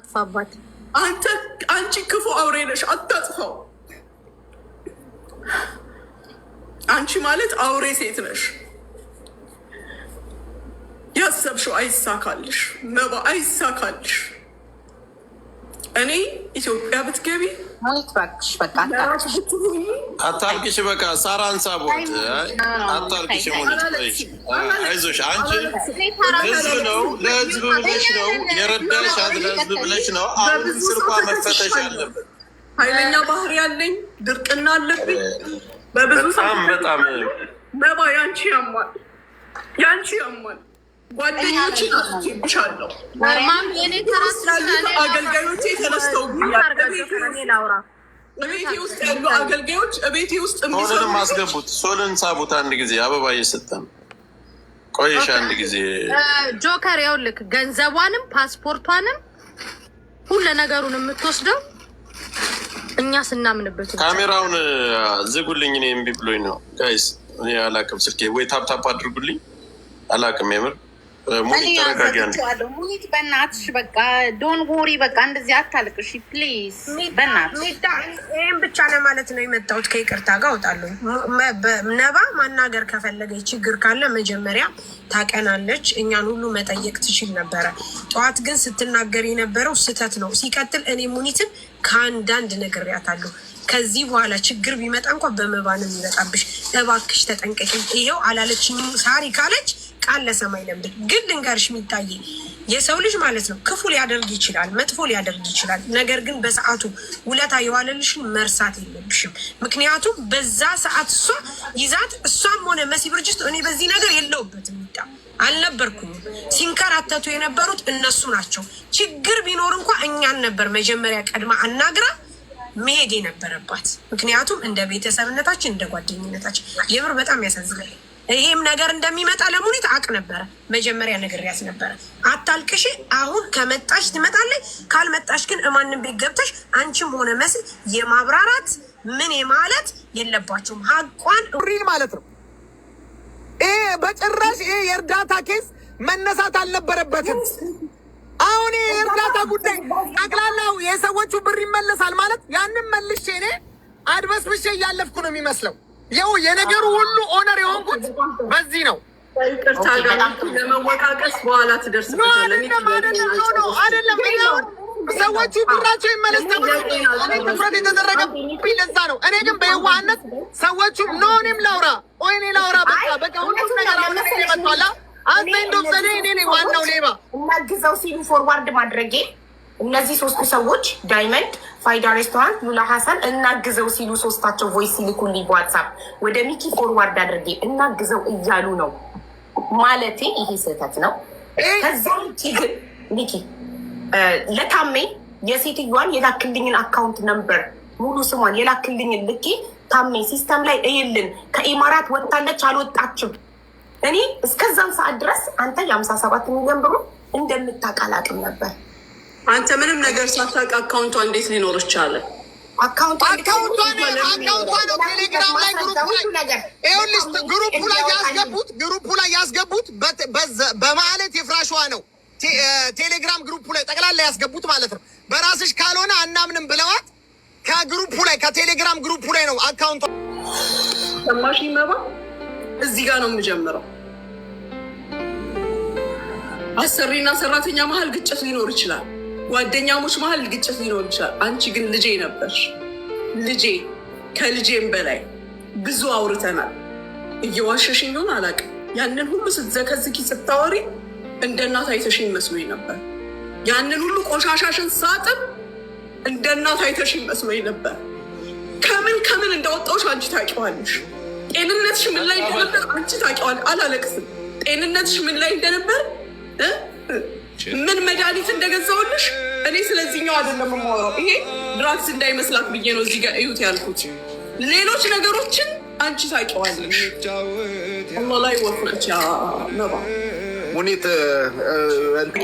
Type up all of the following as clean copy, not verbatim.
አፋባት አንቺ ክፉ አውሬ ነሽ፣ አታጥፋው። አንቺ ማለት አውሬ ሴት ነሽ። ያሰብሽው አይሳካልሽ፣ መባ አይሳካልሽ። እኔ ኢትዮጵያ ብትገቢ አታልቅሽ። በቃ ሳራን ሳቦት አታልቅሽ። አይዞሽ፣ አንቺ ህዝብ ነው፣ ለህዝብ ብለሽ ነው የረዳሻት፣ ለህዝብ ብለሽ ነው። አሁን ስልኳ መፈተሽ አለበት። ኃይለኛ ባህሪ ያለኝ ድርቅና አለብኝ በብዙ በጣም መባ ያንቺ ያሟል፣ ያንቺ ያሟል። ጓደኞችን አስችብሻለሁ። አገልጋዮቼ ተነስተውብኛል። እቤቴ ውስጥ ያሉ አገልጋዮች እቤቴ ውስጥ ሶልንም አስገቡት። ሶልን ሳቡት። አንድ ጊዜ አበባ እየሰጠን ቆይሽ። አንድ ጊዜ ጆከር ያውልክ ገንዘቧንም ፓስፖርቷንም ሁሉ ነገሩን የምትወስደው እኛ ስናምንበት። ካሜራውን ዝጉልኝ። እኔ እምቢ ብሎኝ ነው ጋይስ። እኔ አላቅም። ስልኬ ወይ ታፕታፕ አድርጉልኝ። አላቅም የምር ሙኒት በእናትሽ በቃ ዶን ወሪ በቃ እንደዚህ አታልቅሽ ፕሊዝ በእናትሽ። ይህም ብቻ ለማለት ነው የመጣሁት። ከይቅርታ ጋር እወጣለሁ። ነባ ማናገር ከፈለገች ችግር ካለ መጀመሪያ ታቀናለች፣ እኛን ሁሉ መጠየቅ ትችል ነበረ። ጠዋት ግን ስትናገር የነበረው ስህተት ነው። ሲቀጥል እኔ ሙኒትን ከአንዳንድ ነግሬያታለሁ። ከዚህ በኋላ ችግር ቢመጣ እንኳን በመባንም ይመጣብሽ፣ እባክሽ ተጠንቀቂ። ይሄው አላለችኝም ሳሪ ካለች ቃል ለሰማይ ለምድር። ግን ልንገርሽ የሚታየ የሰው ልጅ ማለት ነው ክፉ ሊያደርግ ይችላል፣ መጥፎ ሊያደርግ ይችላል። ነገር ግን በሰዓቱ ውለታ የዋለልሽን መርሳት የለብሽም። ምክንያቱም በዛ ሰዓት እሷ ይዛት እሷም ሆነ መሲ ብርጅስት እኔ በዚህ ነገር የለውበትም ሚጣ አልነበርኩም። ሲንከራተቱ የነበሩት እነሱ ናቸው። ችግር ቢኖር እንኳ እኛን ነበር መጀመሪያ ቀድማ አናግራ መሄድ የነበረባት። ምክንያቱም እንደ ቤተሰብነታችን እንደ ጓደኝነታችን የምር በጣም ያሳዝናል። ይሄም ነገር እንደሚመጣ ለሙኒት አቅ ነበረ። መጀመሪያ ነግሬያት ነበረ። አታልቅሽ፣ አሁን ከመጣሽ ትመጣለች፣ ካልመጣሽ ግን እማንም ቤት ገብተሽ አንቺም ሆነ መስል የማብራራት ምን ማለት የለባቸውም። ሀቋን ሪል ማለት ነው። ይሄ በጭራሽ ይሄ የእርዳታ ኬስ መነሳት አልነበረበትም። አሁን ይሄ የእርዳታ ጉዳይ ጠቅላላው የሰዎቹ ብር ይመለሳል ማለት ያንን መልሼ እኔ አድበስብሼ እያለፍኩ ነው የሚመስለው። ይኸው የነገሩ ሁሉ ኦነር የሆንኩት በዚህ ነው። ይቅርታ ጋር ለመወቃቀስ በኋላ ትደርስበታለህ። አይደለም ሰዎቹ ብራቸው ይመለስ ተብሎ ትኩረት የተደረገብኝ ለዛ ነው። እኔ ግን በየዋህነት ሰዎቹም ኖ እኔም ላውራ እኔ ላውራ በቃ ሁሉም ነገር አሁን ይመጣላ። አንተ እንደው ዘዴ እኔ ነኝ ዋናው ሌባ። እናግዘው ሲሉ ፎርዋርድ ማድረጌ እነዚህ ሶስቱ ሰዎች ዳይመንድ፣ ፋይዳ ሬስቶራንት፣ ሉላ ሀሰን እናግዘው ሲሉ ሶስታቸው ቮይስ ሲልኩልኝ በዋትሳፕ ወደ ሚኪ ፎርዋርድ አድርጌ እናግዘው እያሉ ነው ማለቴ ይሄ ስህተት ነው። ከዛ ግን ሚኪ ለታሜ የሴትዮዋን የላክልኝን አካውንት ነምበር ሙሉ ስሟን የላክልኝን ልኬ ታሜ ሲስተም ላይ እይልን ከኢማራት ወጥታለች አልወጣችም። እኔ እስከዛም ሰዓት ድረስ አንተ የ57 ሚሊዮን ብሩ እንደምታቃላቅም ነበር። አንተ ምንም ነገር ሳታውቅ አካውንቷ እንዴት ሊኖር ይቻለ? አካውንቷ ነው ቴሌግራም ላይ ግሩፑ ላይ ያስገቡት በማለት የፍራሽዋ ነው። ቴሌግራም ግሩፑ ላይ ጠቅላላ ያስገቡት ማለት ነው። በራስሽ ካልሆነ አናምንም ብለዋት ከግሩፑ ላይ ከቴሌግራም ግሩፑ ላይ ነው አካውንቷ። ሰማሽ መባ? እዚህ ጋር ነው የምጀምረው። አሰሪና ሰራተኛ መሀል ግጭት ሊኖር ይችላል። ጓደኛሞች መሀል ግጭት ሊኖር ይችላል። አንቺ ግን ልጄ ነበርሽ። ልጄ ከልጄም በላይ ብዙ አውርተናል። እየዋሸሽኝ ሆን አላውቅም። ያንን ሁሉ ስትዘከዝኪ ስታወሪ እንደ እናት አይተሽኝ መስሎኝ ነበር። ያንን ሁሉ ቆሻሻሽን ሳጥብ እንደ እናት አይተሽኝ መስሎኝ ነበር። ከምን እንዳወጣሁሽ አንቺ ታውቂዋለሽ። ጤንነትሽ ምን ላይ እንደነበር አንቺ ታውቂዋለሽ። አላለቅስም። ጤንነትሽ ምን ላይ እንደነበር ምን መድኃኒት እንደገዛውልሽ እኔ ስለዚህኛው አይደለም የማወራው። ይሄ ድራግስ እንዳይመስላት ብዬ ነው እዚህ ጋር እዩት ያልኩት። ሌሎች ነገሮችን አንቺ ታውቂዋለሽ። አላህ ላይ ወፍቅቻ ነባ ሙኒት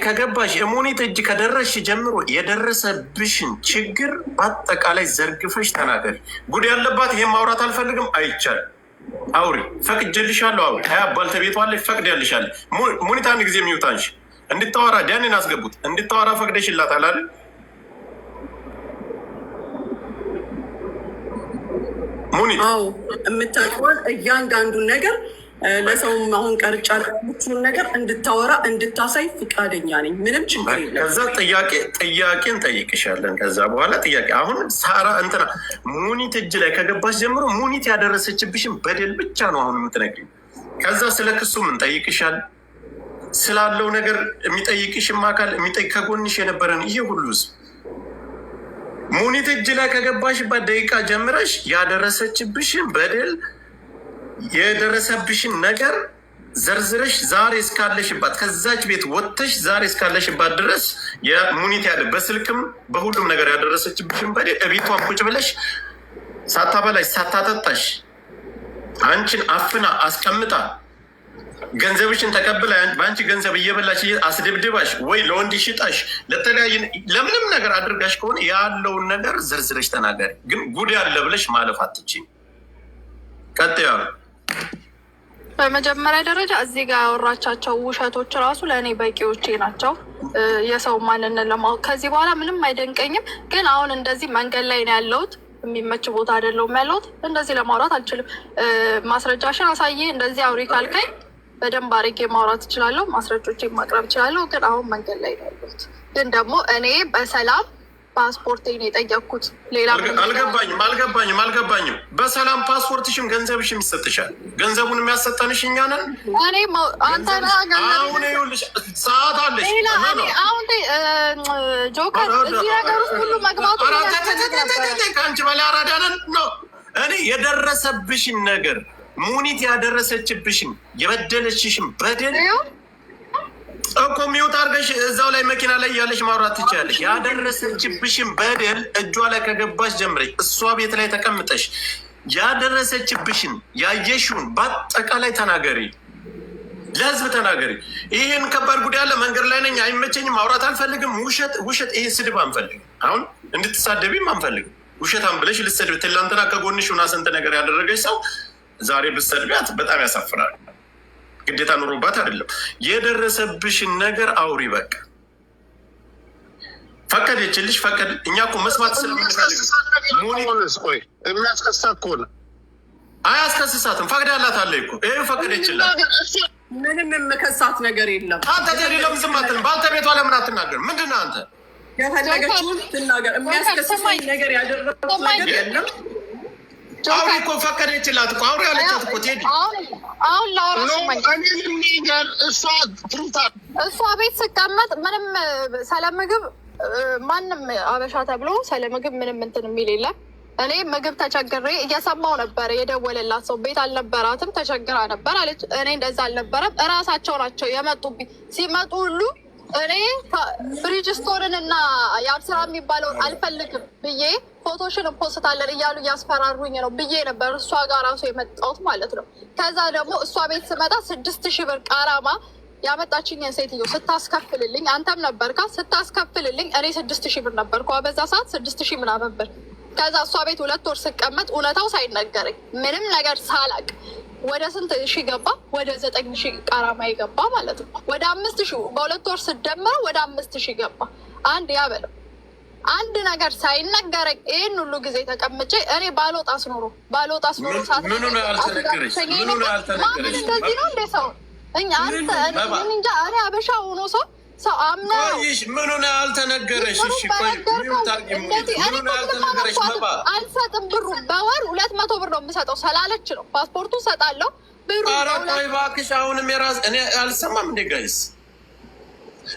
ከገባሽ ሙኒት እጅ ከደረስሽ ጀምሮ የደረሰብሽን ችግር በአጠቃላይ ዘርግፈሽ ተናገሪ። ጉድ ያለባት ይሄን ማውራት አልፈልግም፣ አይቻልም። አውሪ፣ ፈቅጄልሻለሁ። አውሪ። ባልተቤቷለች ፈቅዴልሻለሁ። ሙኒት አንድ ጊዜ የሚውጣንሽ እንድታወራ ዳንን አስገቡት። እንድታወራ ፈቅደሽላታል አይደል? ሙኒት አዎ የምታውቀውን እያንዳንዱን ነገር ለሰውም አሁን ቀርጫ የምትሉን ነገር እንድታወራ እንድታሳይ ፍቃደኛ ነኝ። ምንም ችግር የለም። ከዛ ጥያቄን ጠይቅሻለን። ከዛ በኋላ ጥያቄ አሁን ሳራ እንትና ሙኒት እጅ ላይ ከገባች ጀምሮ ሙኒት ያደረሰችብሽን በደል ብቻ ነው አሁን የምትነግሪኝ። ከዛ ስለ ክሱ ምን ጠይቅሻል? ስላለው ነገር የሚጠይቅሽም አካል ከጎንሽ የነበረን ይሄ ሁሉ ሙኒት እጅ ላይ ከገባሽባት ደቂቃ ጀምረሽ ያደረሰችብሽን በደል የደረሰብሽን ነገር ዘርዝረሽ ዛሬ እስካለሽባት ከዛች ቤት ወጥተሽ ዛሬ እስካለሽባት ድረስ የሙኒት ያለ በስልክም በሁሉም ነገር ያደረሰችብሽን በደል እቤቷን ቁጭ ብለሽ ሳታበላሽ ሳታጠጣሽ አንቺን አፍና አስቀምጣ ገንዘብሽን ተቀብላ በአንቺ ገንዘብ እየበላሽ አስደብድባሽ ወይ ለወንድ ሽጣሽ ለተለያየ ለምንም ነገር አድርጋሽ ከሆነ ያለውን ነገር ዘርዝረሽ ተናገሪ። ግን ጉድ ያለ ብለሽ ማለፍ አትችይም። ቀጥያ በመጀመሪያ ደረጃ እዚህ ጋር ያወራቻቸው ውሸቶች ራሱ ለእኔ በቂዎቼ ናቸው። የሰው ማንነት ለማወቅ ከዚህ በኋላ ምንም አይደንቀኝም። ግን አሁን እንደዚህ መንገድ ላይ ነው ያለሁት፣ የሚመች ቦታ አይደለሁም ያለሁት። እንደዚህ ለማውራት አልችልም። ማስረጃሽን አሳዬ እንደዚህ አውሪ ካልከኝ በደንብ አድርጌ ማውራት እችላለሁ፣ ማስረጆቼን ማቅረብ እችላለሁ። ግን አሁን መንገድ ላይ ነው ያለሁት። ግን ደግሞ እኔ በሰላም ፓስፖርቴን የጠየቅኩት ሌላ አልገባኝም። በሰላም ፓስፖርትሽም ገንዘብሽም ይሰጥሻል። ገንዘቡን የሚያሰጠንሽ እኛ ነን። አሁን ይኸውልሽ ሰዓት አለሽ። አሁን ጆከር እዚህ ነገር ውስጥ ሁሉ መግባቱ ከአንቺ በላይ አራዳ ነን ነው። እኔ የደረሰብሽን ነገር ሙኒት ያደረሰችብሽን የበደለችሽን በደል እኮ ሚውት አድርገሽ እዛው ላይ መኪና ላይ ያለሽ ማውራት ትችያለሽ። ያደረሰችብሽን በደል እጇ ላይ ከገባሽ ጀምረሽ እሷ ቤት ላይ ተቀምጠሽ ያደረሰችብሽን ያየሽውን በአጠቃላይ ተናገሪ፣ ለህዝብ ተናገሪ። ይህን ከባድ ጉዳይ አለ። መንገድ ላይ ነኝ፣ አይመቸኝም፣ ማውራት አልፈልግም። ውሸት ይሄ ስድብ አንፈልግም። አሁን እንድትሳደቢም አንፈልግም። ውሸታም ብለሽ ልትሰድብ ትላንትና ከጎንሽ ሆና ስንት ነገር ያደረገች ሰው ዛሬ ብትሰድቢያት በጣም ያሳፍራል። ግዴታ ኑሮባት አይደለም። የደረሰብሽን ነገር አውሪ። በቃ ፈቀደችልሽ፣ ፈቀድ። እኛ እኮ መስማት ስለምንፈልግ የሚያስከሳት ከሆነ አያስከስሳትም። ፈቅዳላት አለ እኮ ይሄ ፈቀደችላት። ምንም የምከሳት ነገር የለም። አንተ ለምን ዝም አትልም? ባልተቤቷ ለምን አትናገርም? ምንድን ነው አንተ የፈለገችውን ትናገር። የሚያስከስሳኝ ነገር ያደረገው ነገር የለም። አሁን እኮ ፈቀደችላት እኮ አውሪ ያለቻት እኮ ቴዲ። አሁን ላወራሽ እሷ ቤት ስቀመጥ ምንም ስለምግብ ማንም አበሻ ተብሎ ስለምግብ ምንም እንትን የሚል የለም። እኔ ምግብ ተቸግሬ እየሰማው ነበር። የደወለላት ሰው ቤት አልነበራትም፣ ተቸግራ ነበር አለች። እኔ እንደዛ አልነበረም፣ እራሳቸው ናቸው የመጡብኝ። ሲመጡ ሁሉ እኔ ብሪጅስቶንን እና የአብስራ የሚባለውን አልፈልግም ብዬ ፎቶሽን ፖስታለን እያሉ እያስፈራሩኝ ነው ብዬ ነበር እሷ ጋር ራሱ የመጣሁት ማለት ነው። ከዛ ደግሞ እሷ ቤት ስመጣ 6,000 ብር ቃራማ ያመጣችኝን ሴትዮ ስታስከፍልልኝ፣ አንተም ነበርካ ስታስከፍልልኝ፣ እኔ 6,000 ብር ነበርኩ በዛ ሰዓት 6,000 ምናምን ብር። ከዛ እሷ ቤት 2 ወር ስቀመጥ እውነታው ሳይነገረኝ ምንም ነገር ሳላቅ ወደ ስንት ሺህ ገባ? ወደ 9,000 ቃራማ ይገባ ማለት ነው። ወደ 5,000 በ2 ወር ስደምረው ወደ 5,000 ገባ። አንድ ያበለው አንድ ነገር ሳይነገረኝ ይህን ሁሉ ጊዜ ተቀምጬ እኔ ባልወጣስ ኖሮ ሰዓት ማምን እንደዚህ ነው እንደ ሰው እኛ አንተ እንጃ እኔ አበሻ ሆኖ ሰው አምና ምኑ ነው ያልተነገረሽ? እሺ ቆይ አልሰጥም ብሩ በወር 200 ብር ነው የምሰጠው ስላለች ነው። ፓስፖርቱ ሰጣለሁ ብሩ ቆይ እባክሽ። አሁንም የራስ እኔ አልሰማም እንደ ጋይስ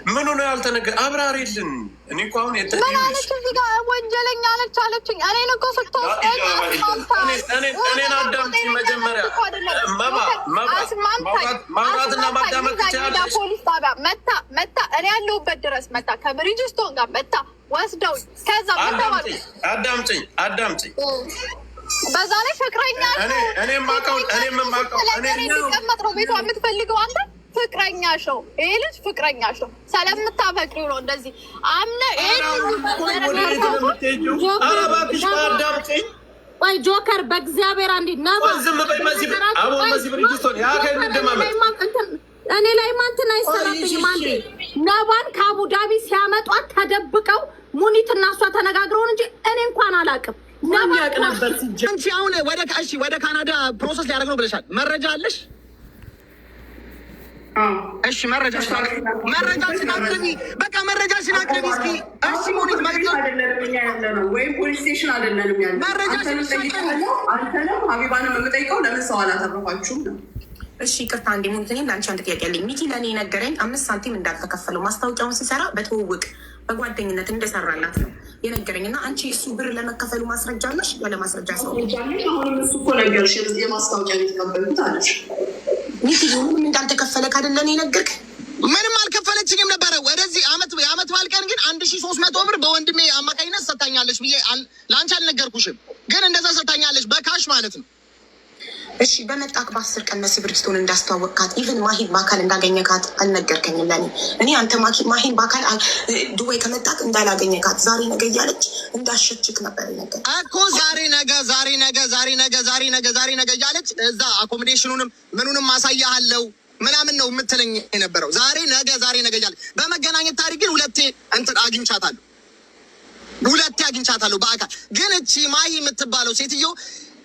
ምኑ ነው ያልተነገረ? አብራሪልን። እኔ እኮ አሁን የተለያለች እዚህ ጋር ወንጀለኛ ነች አለችኝ። እኔን እኮ ስትወስደኝ እኔን አዳምጪኝ መጀመሪያ። ማውራትና ማዳመጥ ትችላለች። ፖሊስ ጣቢያ መታ እኔ ያለሁበት ድረስ መታ ከብሪጅስቶን ጋር መታ ወስደው ከዛ አዳምጪኝ። በዛ ላይ ፍቅረኛ እኔ የማውቀው የሚቀመጥ ነው ቤቷ የምትፈልገው አንተ ፍቅረኛሽ ነው። ይሄ ልጅ ፍቅረኛሽ ነው። ስለምታፈቅሪው ነው እንደዚህ አምነ ወይ ጆከር በእግዚአብሔር አንዴ ነባ እኔ ላይ ማንትን አይሰራብኝም። አንዴ ነባን ከአቡዳቢ ሲያመጧት ተደብቀው ሙኒት እና እሷ ተነጋግረውን እንጂ እኔ እንኳን አላውቅም። ማሚያቅ ነበር ሲጀምር። አንቺ አሁን ወደ ካናዳ ፕሮሰስ ሊያደርግ ነው ብለሻል። መረጃ አለሽ? እሺ መረጃሽን አቅርቢ። በቃ መረጃሽን አቅርቢ እስኪ። እሺ ሙኒት መረጃ አይደለም ወይም ፖሊስ ስቴሽን አይደለም ያለው። መረጃሽን አንተንም ሀቢባንም የምጠይቀው ለምን ሰው አላተረፋችሁም ነው? እሺ ይቅርታ እንዴ ሙኒት፣ እኔም ለአንቺ አንድ ጥያቄ አለኝ። ሚኪ ለእኔ ነገረኝ 5 ሳንቲም እንዳልተከፈለው ማስታወቂያውን ሲሰራ በትውውቅ በጓደኝነት እንደሰራላት ነው የነገረኝ። እና አንቺ እሱ ብር ለመከፈሉ ማስረጃ አለሽ? ያለ ማስረጃ ሰው አሁንም እሱ እኮ ነገርሽ የማስታወቂያ የተቀበሉት አለሽ። ሚኪ ምንም እንዳልተከፈለ ካደለን የነገርክ? ምንም አልከፈለችኝም ነበረ። ወደዚህ የአመት በዓል ቀን ግን 1300 ብር በወንድሜ አማካኝነት ሰታኛለች ብዬ ለአንቺ አልነገርኩሽም፣ ግን እንደዛ ሰታኛለች በካሽ ማለት ነው። እሺ በመጣክ በ10 ቀን መሲ ብርጅስቶን እንዳስተዋወቅካት ኢቨን ማሂን በአካል እንዳገኘካት አልነገርከኝም ለኔ። እኔ አንተ ማሂን በአካል ዱባይ ከመጣክ እንዳላገኘካት ዛሬ ነገ እያለች እንዳሸችክ ነበር ነገር እኮ ዛሬ ነገ እያለች እዛ አኮሞዴሽኑንም ምኑንም ማሳያለው ምናምን ነው የምትለኝ የነበረው። ዛሬ ነገ እያለች በመገናኘት ታሪክ ግን ሁለቴ አግኝቻታለሁ በአካል። ግን እቺ ማሂ የምትባለው ሴትዮ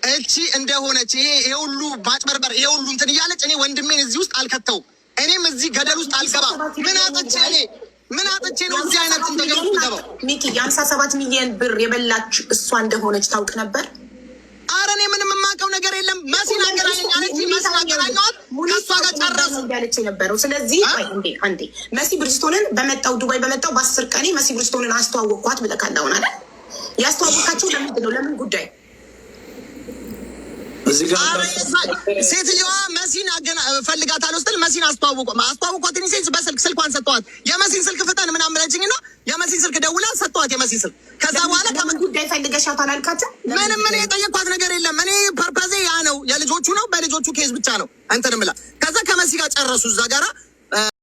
እቺ እንደሆነች ይሄ ሁሉ ማጭበርበር ይሄ ሁሉ እንትን እያለች እኔ ወንድሜን እዚህ ውስጥ አልከተውም። እኔም እዚህ ገደል ውስጥ አልገባም። ምን አጥቼ ነው እዚህ አይነት እንደገና ገባው? ሚኪ የ57 ሚሊዮን ብር የበላች እሷ እንደሆነች ታውቅ ነበር? ኧረ እኔ ምንም የማውቀው ነገር የለም። መሲን አገናኘኝ አለች። መሲን አገናኘኋት ከእሷ ጋር ጨረሱ ያለች የነበረው። ስለዚህ አንዴ መሲ ብርጅስቶንን ዱባይ በመጣው በ10 ቀኔ መሲ ብርጅስቶንን አስተዋወቅኳት ብለህ ካለውን አይደል? ያስተዋወቃቸው ለምንድን ነው? ለምን ጉዳይ? ሴትዮዋ መሲን ፈልጋታለሁ ስትል መሲን አስተዋወቋት። ሴንስ በስልክ ስልኳን ሰጠዋት። የመሲን ስልክ ፍጠን ምናምን ብለችኝ እና የመሲን ስልክ ደውላ ሰጠዋት የመሲን ስልክ። ከዛ በኋላ ከምን ጉዳይ ፈልገሻት አላልካትም? ምንም እኔ የጠየኳት ነገር የለም። እኔ ፐርፐዜ ያ ነው የልጆቹ ነው፣ በልጆቹ ኬዝ ብቻ ነው እንትን ምላ። ከዛ ከመሲ ጋር ጨረሱ እዛ ጋራ